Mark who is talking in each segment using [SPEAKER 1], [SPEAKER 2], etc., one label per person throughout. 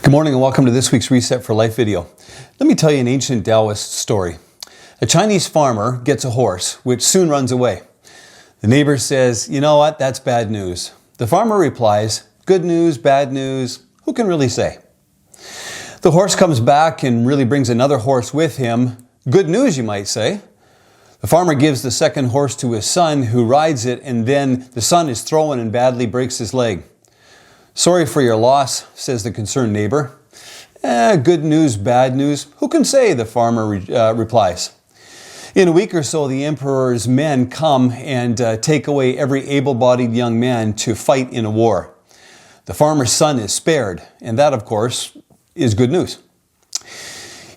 [SPEAKER 1] Good morning and welcome to this week's Reset for Life video. Let me tell you an ancient Taoist story. A Chinese farmer gets a horse, which soon runs away. The neighbor says, "You know what, that's bad news." The farmer replies, "Good news, bad news, who can really say?" The horse comes back and really brings another horse with him. Good news, you might say. The farmer gives the second horse to his son, who rides it, and then the son is thrown and badly breaks his leg. "Sorry for your loss," says the concerned neighbor. Good news, bad news, who can say?" the farmer replies. In a week or so, the emperor's men come and take away every able-bodied young man to fight in a war. The farmer's son is spared, and that, of course, is good news.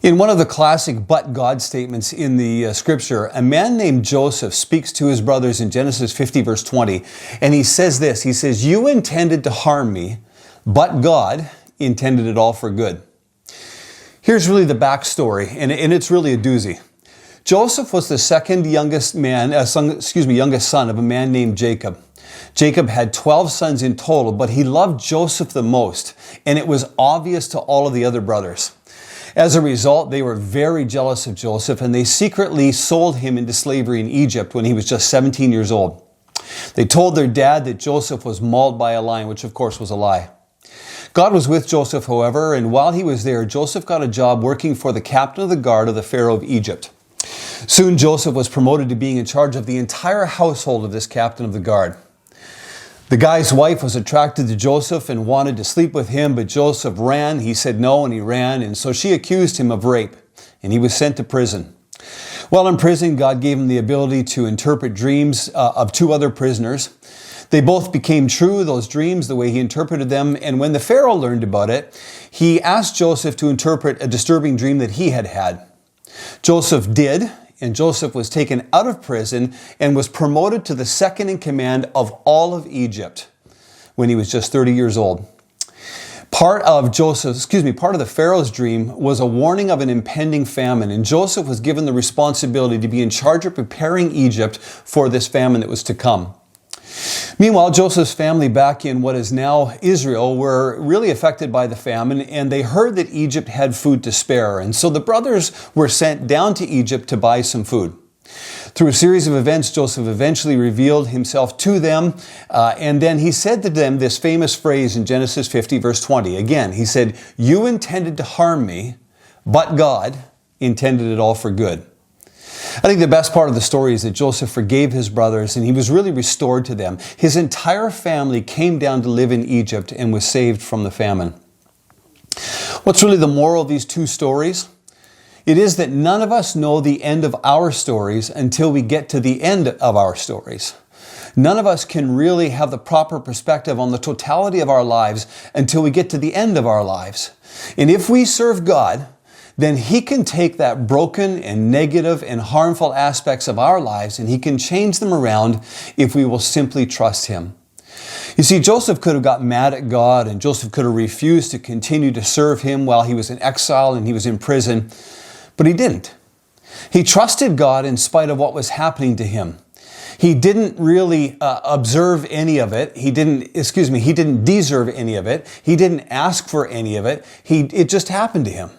[SPEAKER 1] In one of the classic "but God" statements in the scripture, a man named Joseph speaks to his brothers in Genesis 50 verse 20, and he says this, he says, "You intended to harm me, but God intended it all for good." Here's really the backstory, and it's really a doozy. Joseph was the second youngest son of a man named Jacob. Jacob had 12 sons in total, but he loved Joseph the most, and it was obvious to all of the other brothers. As a result, they were very jealous of Joseph, and they secretly sold him into slavery in Egypt when he was just 17 years old. They told their dad that Joseph was mauled by a lion, which of course was a lie. God was with Joseph, however, and while he was there, Joseph got a job working for the captain of the guard of the Pharaoh of Egypt. Soon, Joseph was promoted to being in charge of the entire household of this captain of the guard. The guy's wife was attracted to Joseph and wanted to sleep with him, but Joseph ran. He said no, and he ran, and so she accused him of rape, and he was sent to prison. While in prison, God gave him the ability to interpret dreams of two other prisoners. They both became true, those dreams, the way he interpreted them, and when the Pharaoh learned about it, he asked Joseph to interpret a disturbing dream that he had had. Joseph did, and Joseph was taken out of prison and was promoted to the second in command of all of Egypt when he was just 30 years old. Part of the Pharaoh's dream was a warning of an impending famine, and Joseph was given the responsibility to be in charge of preparing Egypt for this famine that was to come. Meanwhile, Joseph's family back in what is now Israel were really affected by the famine, and they heard that Egypt had food to spare. And so the brothers were sent down to Egypt to buy some food. Through a series of events, Joseph eventually revealed himself to them, and then he said to them this famous phrase in Genesis 50, verse 20. Again, he said, "You intended to harm me, but God intended it all for good." I think the best part of the story is that Joseph forgave his brothers and he was really restored to them. His entire family came down to live in Egypt and was saved from the famine. What's really the moral of these two stories? It is that none of us know the end of our stories until we get to the end of our stories. None of us can really have the proper perspective on the totality of our lives until we get to the end of our lives. And if we serve God, then He can take that broken and negative and harmful aspects of our lives and He can change them around if we will simply trust Him. You see, Joseph could have got mad at God, and Joseph could have refused to continue to serve Him while he was in exile and he was in prison, but he didn't. He trusted God in spite of what was happening to him. He didn't really observe any of it. He didn't deserve any of it. He didn't ask for any of it. It just happened to him.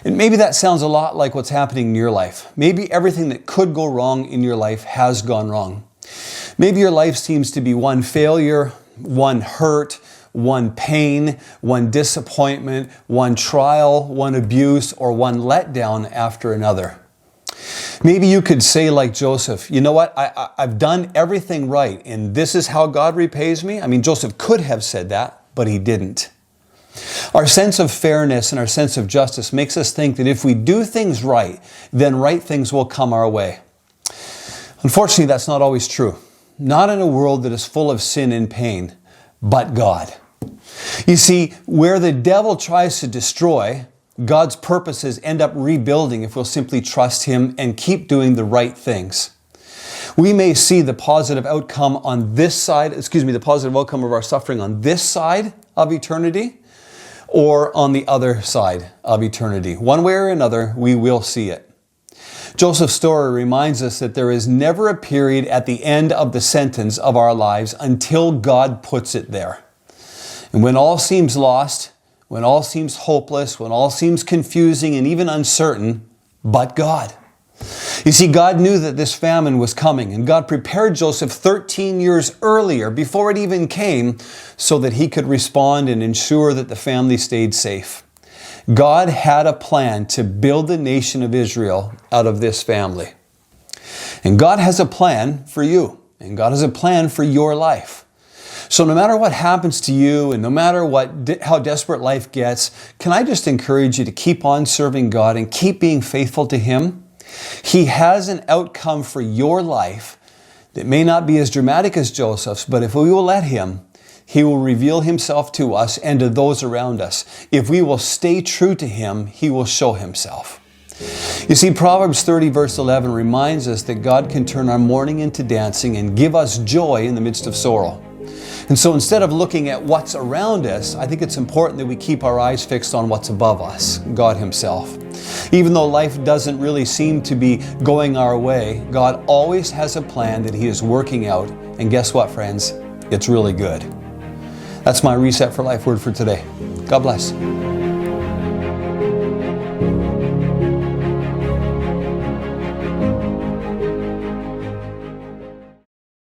[SPEAKER 1] And maybe that sounds a lot like what's happening in your life. Maybe everything that could go wrong in your life has gone wrong. Maybe your life seems to be one failure, one hurt, one pain, one disappointment, one trial, one abuse, or one letdown after another. Maybe you could say like Joseph, "You know what, I've done everything right, and this is how God repays me." I mean, Joseph could have said that, but he didn't. Our sense of fairness and our sense of justice makes us think that if we do things right, then right things will come our way. Unfortunately, that's not always true. Not in a world that is full of sin and pain, but God. You see, where the devil tries to destroy, God's purposes end up rebuilding if we'll simply trust Him and keep doing the right things. We may see the positive outcome on this side, the positive outcome of our suffering on this side of eternity, or on the other side of eternity. One way or another, we will see it. Joseph's story reminds us that there is never a period at the end of the sentence of our lives until God puts it there. And when all seems lost, when all seems hopeless, when all seems confusing and even uncertain, but God. You see, God knew that this famine was coming, and God prepared Joseph 13 years earlier, before it even came, so that he could respond and ensure that the family stayed safe. God had a plan to build the nation of Israel out of this family. And God has a plan for you, and God has a plan for your life. So no matter what happens to you, and no matter how desperate life gets, can I just encourage you to keep on serving God and keep being faithful to Him? He has an outcome for your life that may not be as dramatic as Joseph's, but if we will let Him, He will reveal Himself to us and to those around us. If we will stay true to Him, He will show Himself. You see, Proverbs 30 verse 11 reminds us that God can turn our mourning into dancing and give us joy in the midst of sorrow. And so instead of looking at what's around us, I think it's important that we keep our eyes fixed on what's above us, God Himself. Even though life doesn't really seem to be going our way, God always has a plan that He is working out. And guess what, friends? It's really good. That's my Reset for Life word for today. God bless.